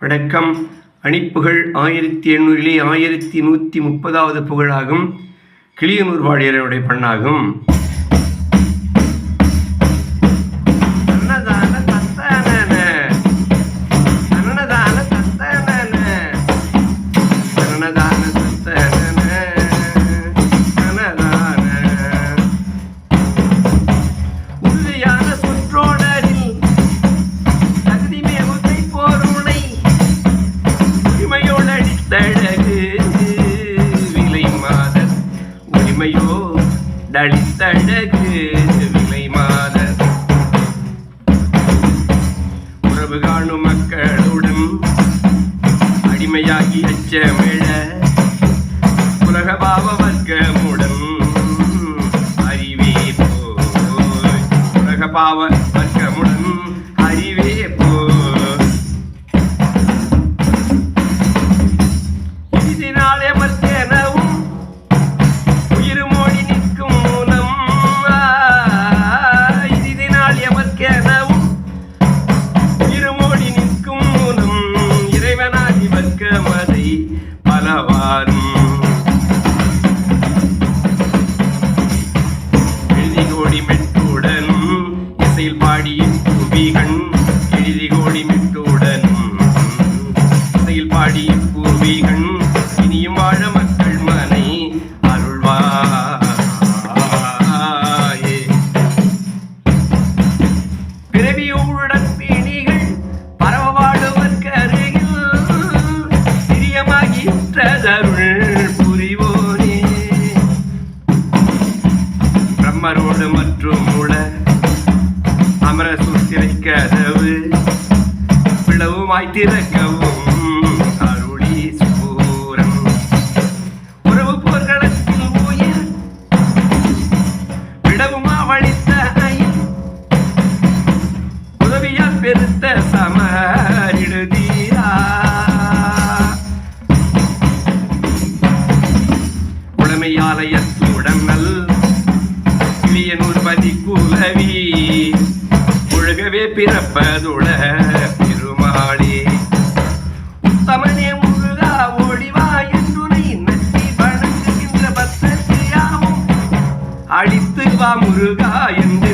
வணக்கம். அணிப்புகழ் 1800 1130வது புகழாகும். கிளியனூர் வாழியருடைய பண்ணாகும். தழகு விலை மாத உறவு காணும் மக்களுடன் அடிமையாகி அச்சமிழ உலக பாவ வர்க்கமுடன் அறிவே போய் உலக பாவ வர்க்கமுடன் அறிவே போய் இதனாலே மற்கனவும் உயிர்மோடி நிற்கும் மூலம் இறைவனாகி வர்க்கமதை பலவாரும் எழுதி கோடி மெட்டுடனும் இசையில் பாடிய பூவிகன் எழுதி கோடி மெட்டுடனும் இசையில் பாடிய பூவிகன் இனியும் வாழ மக்கள் மனை அருள்வா பிறவியுடன் பிணிகள் பரவ வாழுவதற்கு அருகில் பிரியமாகின்றதருள் புரிவோனே பிரம்மரோடு மற்றும் உள அமர சூத்திரை கதவு பிளவுமாய் திறக்கவும் அருளி சூரம் உறவு போர்களத்தில் உயிர் விடவுமா வழித்த உதவியால் பெருத்த சமரிடுதீரா உடமையாலயத்துடன் நல் கிளியனூர் பதி குலவி ஒழுகவே பிறப்பதுட பெருமாளே உத்தமனே முருகா ஒளிவா என்றுனை நட்டி வணங்குகின்ற பக்தர்க்கு யாவும் அழித்து வா முருகா என்று